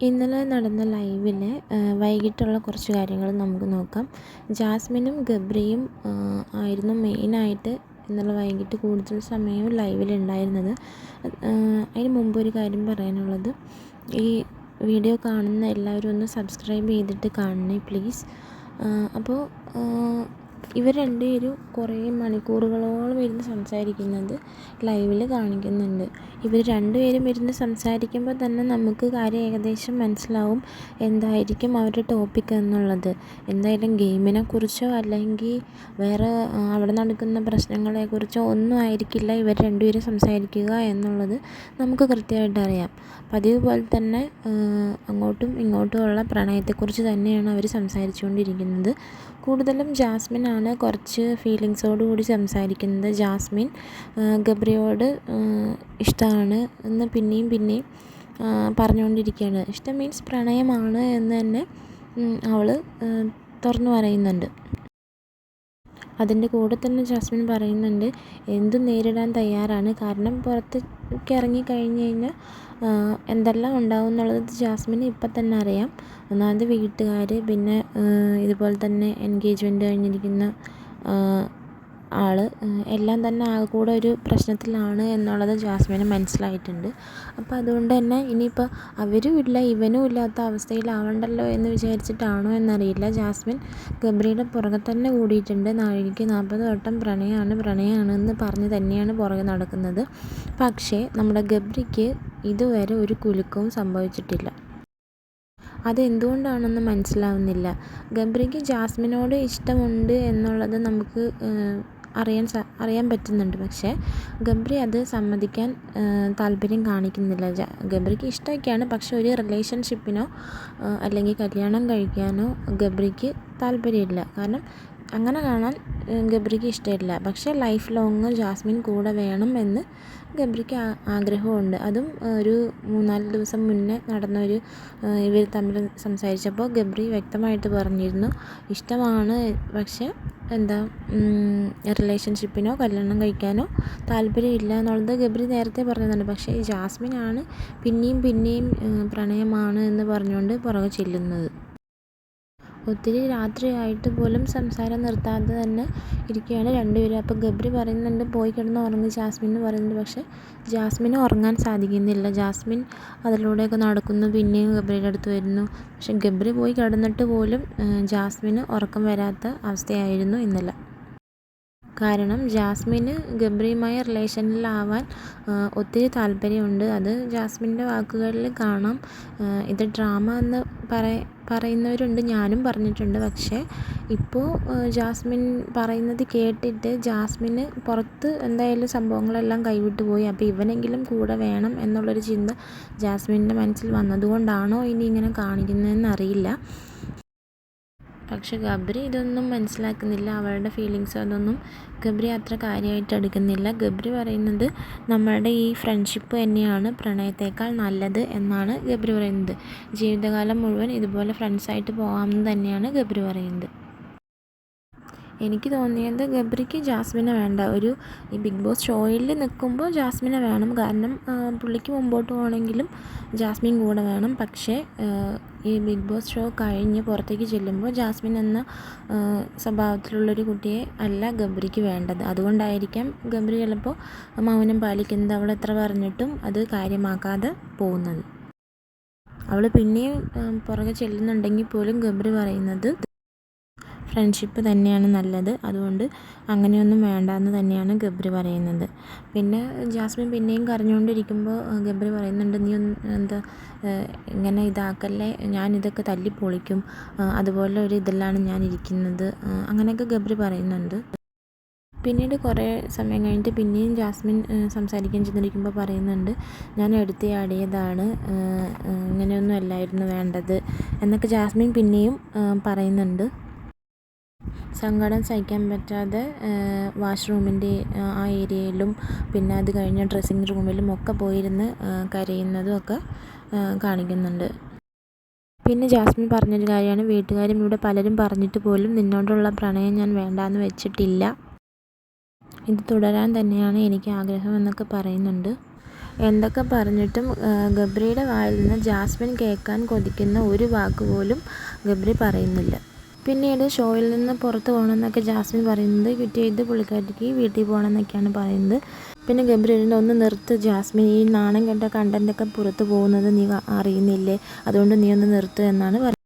ഇന്നലെ നടന്ന ലൈവിൽ വൈകിട്ടുള്ള കുറച്ച് കാര്യങ്ങൾ നമുക്ക് നോക്കാം. ജാസ്മിനും ഗബ്രിയും ആയിരുന്നു മെയിനായിട്ട് ഇന്നലെ വൈകിട്ട് കൂടുതൽ സമയവും ലൈവിലുണ്ടായിരുന്നത്. അതിന് മുമ്പ് ഒരു കാര്യം പറയാനുള്ളത്, ഈ വീഡിയോ കാണുന്ന എല്ലാവരും ഒന്ന് സബ്സ്ക്രൈബ് ചെയ്തിട്ട് കാണണേ പ്ലീസ്. അപ്പോൾ ഇവർ രണ്ടുപേരും കുറേ മണിക്കൂറുകളോളം ഇരുന്ന് സംസാരിക്കുന്നത് ലൈവിൽ കാണിക്കുന്നുണ്ട്. ഇവർ രണ്ടുപേരും ഇരുന്ന് സംസാരിക്കുമ്പോൾ തന്നെ നമുക്ക് കാര്യം ഏകദേശം മനസ്സിലാവും എന്തായിരിക്കും അവരുടെ ടോപ്പിക് എന്നുള്ളത്. എന്തായാലും ഗെയിമിനെക്കുറിച്ചോ അല്ലെങ്കിൽ വേറെ അവിടെ നടക്കുന്ന പ്രശ്നങ്ങളെക്കുറിച്ചോ ഒന്നും ആയിരിക്കില്ല ഇവർ രണ്ടുപേരും സംസാരിക്കുക എന്നുള്ളത് നമുക്ക് കൃത്യമായിട്ട് അറിയാം. പതിവ് പോലെ തന്നെ അങ്ങോട്ടും ഇങ്ങോട്ടുമുള്ള പ്രണയത്തെക്കുറിച്ച് തന്നെയാണ് അവർ സംസാരിച്ചുകൊണ്ടിരിക്കുന്നത്. കൂടുതലും ജാസ്മിനാണ് കുറച്ച് ഫീലിങ്സോടു കൂടി സംസാരിക്കുന്നത്. ജാസ്മിൻ ഗബ്രിയോട് ഇഷ്ടമാണ് എന്ന് പിന്നെയും പറഞ്ഞുകൊണ്ടിരിക്കുകയാണ്. ഇഷ്ടം മീൻസ് പ്രണയമാണ് എന്ന് തന്നെ അവൾ തുറന്നു പറയുന്നുണ്ട്. അതിൻ്റെ കൂടെ തന്നെ ജാസ്മിൻ പറയുന്നുണ്ട് എന്തും നേരിടാൻ തയ്യാറാണ്. കാരണം പുറത്തേക്ക് ഇറങ്ങിക്കഴിഞ്ഞ് കഴിഞ്ഞാൽ എന്തെല്ലാം ഉണ്ടാവും എന്നുള്ളത് ജാസ്മിന് ഇപ്പം തന്നെ അറിയാം. ഒന്നാമത് വീട്ടുകാർ, പിന്നെ ഇതുപോലെ തന്നെ എൻഗേജ്മെൻറ്റ് കഴിഞ്ഞിരിക്കുന്ന ആൾ, എല്ലാം തന്നെ ആകെക്കൂടെ ഒരു പ്രശ്നത്തിലാണ് എന്നുള്ളത് ജാസ്മിന് മനസ്സിലായിട്ടുണ്ട്. അപ്പോൾ അതുകൊണ്ട് തന്നെ ഇനിയിപ്പോൾ അവരും ഇല്ല ഇവനും ഇല്ലാത്ത അവസ്ഥയിലാവണ്ടല്ലോ എന്ന് വിചാരിച്ചിട്ടാണോ എന്നറിയില്ല, ജാസ്മിൻ ഗബ്രിയുടെ പുറകെ തന്നെ കൂടിയിട്ടുണ്ട്. നാഴികയ്ക്ക് 40 വട്ടം പ്രണയമാണ് എന്ന് പറഞ്ഞ് തന്നെയാണ് പുറകെ നടക്കുന്നത്. പക്ഷേ നമ്മുടെ ഗബ്രിക്ക് ഇതുവരെ ഒരു കുലുക്കവും സംഭവിച്ചിട്ടില്ല. അതെന്തുകൊണ്ടാണെന്ന് മനസ്സിലാവുന്നില്ല. ഗബ്രിക്ക് ജാസ്മിനോട് ഇഷ്ടമുണ്ട് എന്നുള്ളത് നമുക്ക് അറിയാൻ പറ്റുന്നുണ്ട്. പക്ഷേ ഗബ്രി അത് സമ്മതിക്കാൻ താല്പര്യം കാണിക്കുന്നില്ല. ഗബ്രിക്ക് ഇഷ്ടമൊക്കെയാണ്, പക്ഷെ ഒരു റിലേഷൻഷിപ്പിനോ അല്ലെങ്കിൽ കല്യാണം കഴിക്കാനോ ഗബ്രിക്ക് താല്പര്യമില്ല. കാരണം അങ്ങനെ കാണാൻ ഗബ്രിക്ക് ഇഷ്ടമില്ല. പക്ഷേ ലൈഫ് ലോങ് ജാസ്മിൻ കൂടെ വേണം എന്ന് ഗബ്രിക്ക് ആഗ്രഹമുണ്ട്. അതും ഒരു 3-4 ദിവസം മുന്നേ നടന്നൊരു ഇവർ തമ്മിൽ സംസാരിച്ചപ്പോൾ ഗബ്രി വ്യക്തമായിട്ട് പറഞ്ഞിരുന്നു ഇഷ്ടമാണ്, പക്ഷേ റിലേഷൻഷിപ്പിനോ കല്യാണം കഴിക്കാനോ താല്പര്യമില്ല എന്നുള്ളത് ഗബ്രി നേരത്തെ പറഞ്ഞതാണ്. പക്ഷേ ജാസ്മിനാണ് പിന്നെയും പ്രണയമാണ് എന്ന് പറഞ്ഞുകൊണ്ട് പുറകെ ചെല്ലുന്നത്. ഒത്തിരി രാത്രിയായിട്ട് പോലും സംസാരം നിർത്താതെ തന്നെ ഇരിക്കുകയാണ് രണ്ടുപേരും. അപ്പോൾ ഗബ്രി പറയുന്നുണ്ട് പോയി കിടന്ന് ഉറങ്ങി ജാസ്മിൻ എന്ന് പറയുന്നുണ്ട്. പക്ഷേ ജാസ്മിന് ഉറങ്ങാൻ സാധിക്കുന്നില്ല. ജാസ്മിൻ അതിലൂടെയൊക്കെ നടക്കുന്നു, പിന്നെയും ഗബ്രിയുടെ അടുത്ത് വരുന്നു. പക്ഷേ ഗബ്രി പോയി കിടന്നിട്ട് പോലും ജാസ്മിന് ഉറക്കം വരാത്ത അവസ്ഥയായിരുന്നു ഇന്നലെ. കാരണം ജാസ്മിന് ഗബ്രിയുമായി റിലേഷനിലാവാൻ ഒത്തിരി താല്പര്യമുണ്ട്. അത് ജാസ്മിൻ്റെ വാക്കുകളിൽ കാണാം. ഇത് ഡ്രാമ എന്ന് പറയുന്നവരുണ്ട്, ഞാനും പറഞ്ഞിട്ടുണ്ട്. പക്ഷേ ഇപ്പോൾ ജാസ്മിൻ പറയുന്നത് കേട്ടിട്ട് ജാസ്മിന് പുറത്ത് എന്തായാലും സംഭവങ്ങളെല്ലാം കൈവിട്ടു പോയി. അപ്പോൾ ഇവനെങ്കിലും കൂടെ വേണം എന്നുള്ളൊരു ചിന്ത ജാസ്മിൻ്റെ മനസ്സിൽ വന്നതുകൊണ്ടാണോ ഇനി ഇങ്ങനെ കാണിക്കുന്നതെന്ന് അറിയില്ല. പക്ഷെ ഗബ്രി ഇതൊന്നും മനസ്സിലാക്കുന്നില്ല. അവളുടെ ഫീലിങ്സ് അതൊന്നും ഗബ്രി അത്ര കാര്യമായിട്ട് എടുക്കുന്നില്ല. ഗബ്രി പറയുന്നത് നമ്മളുടെ ഈ ഫ്രണ്ട്ഷിപ്പ് തന്നെയാണ് പ്രണയത്തേക്കാൾ നല്ലത് എന്നാണ് ഗബ്രി പറയുന്നത്. ജീവിതകാലം മുഴുവൻ ഇതുപോലെ ഫ്രണ്ട്സായിട്ട് പോകാമെന്ന് തന്നെയാണ് ഗബ്രി പറയുന്നത്. എനിക്ക് തോന്നിയത് ഗബ്രിക്ക് ജാസ്മിനെ വേണ്ട. ഈ ബിഗ് ബോസ് ഷോയിൽ നിൽക്കുമ്പോൾ ജാസ്മിനെ വേണം. കാരണം പുള്ളിക്ക് മുമ്പോട്ട് പോകണമെങ്കിലും ജാസ്മിൻ കൂടെ വേണം. പക്ഷേ ഈ ബിഗ് ബോസ് ഷോ കഴിഞ്ഞ് പുറത്തേക്ക് ചെല്ലുമ്പോൾ ജാസ്മിൻ എന്ന സ്വഭാവത്തിലുള്ളൊരു കുട്ടിയെ അല്ല ഗബ്രിക്ക് വേണ്ടത്. അതുകൊണ്ടായിരിക്കാം ഗബ്രി ചിലപ്പോൾ മൗനം പാലിക്കുന്നത്. അവൾ എത്ര പറഞ്ഞിട്ടും അത് കാര്യമാക്കാതെ പോകുന്നത്. അവൾ പിന്നെയും പുറകെ ചെല്ലുന്നുണ്ടെങ്കിൽ പോലും ഗബ്രി പറയുന്നത് ഫ്രണ്ട്ഷിപ്പ് തന്നെയാണ് നല്ലത്, അതുകൊണ്ട് അങ്ങനെയൊന്നും വേണ്ടെന്ന് തന്നെയാണ് ഗബ്രി പറയുന്നത്. പിന്നെ ജാസ്മിൻ പിന്നെയും കരഞ്ഞുകൊണ്ടിരിക്കുമ്പോൾ ഗബ്രി പറയുന്നുണ്ട് നീ ഇങ്ങനെ ഇതാക്കല്ലേ, ഞാനിതൊക്കെ തല്ലിപ്പൊളിക്കും, അതുപോലെ ഒരു ഇതിലാണ് ഞാൻ ഇരിക്കുന്നത്, അങ്ങനെയൊക്കെ ഗബ്രി പറയുന്നുണ്ട്. പിന്നീട് കുറേ സമയം കഴിഞ്ഞിട്ട് പിന്നെയും ജാസ്മിൻ സംസാരിക്കാൻ ചെന്നിരിക്കുമ്പോൾ പറയുന്നുണ്ട് ഞാൻ എടുത്തിയാടിയതാണ്, ഇങ്ങനെയൊന്നും അല്ലായിരുന്നു വേണ്ടത് എന്നൊക്കെ ജാസ്മിൻ പിന്നെയും പറയുന്നുണ്ട്. സങ്കടം സഹിക്കാൻ പറ്റാതെ വാഷ്റൂമിൻ്റെ ആ ഏരിയയിലും പിന്നെ അത് കഴിഞ്ഞ് ഡ്രസ്സിങ് റൂമിലും ഒക്കെ പോയിരുന്ന് കരയുന്നതും ഒക്കെ കാണിക്കുന്നുണ്ട്. പിന്നെ ജാസ്മിൻ പറഞ്ഞൊരു കാര്യമാണ്, വീട്ടുകാരും ഇവിടെ പലരും പറഞ്ഞിട്ട് പോലും നിന്നോടുള്ള പ്രണയം ഞാൻ വേണ്ടാന്ന് വെച്ചിട്ടില്ല, ഇത് തുടരാൻ തന്നെയാണ് എനിക്ക് ആഗ്രഹം എന്നൊക്കെ പറയുന്നുണ്ട്. എന്തൊക്കെ പറഞ്ഞിട്ടും ഗബ്രിയുടെ വായിൽ നിന്ന് ജാസ്മിൻ കേൾക്കാൻ കൊതിക്കുന്ന ഒരു വാക്ക് പോലും ഗബ്രി പറയുന്നില്ല. പിന്നീട് ഷോയിൽ നിന്ന് പുറത്ത് പോകണമെന്നൊക്കെ ജാസ്മിൻ പറയുന്നത് ക്വിറ്റ് ചെയ്ത് പുള്ളിക്കാരിക്ക് വീട്ടിൽ പോകണമെന്നൊക്കെയാണ് പറയുന്നത്. പിന്നെ ഗബ്രി ഒന്ന് നിർത്ത് ജാസ്മിൻ, ഈ നാണം കെട്ട കണ്ടൻ്റൊക്കെ പുറത്ത് പോകുന്നത് നീ അറിയുന്നില്ലേ, അതുകൊണ്ട് നീ ഒന്ന് നിർത്ത് എന്നാണ് പറയുന്നത്.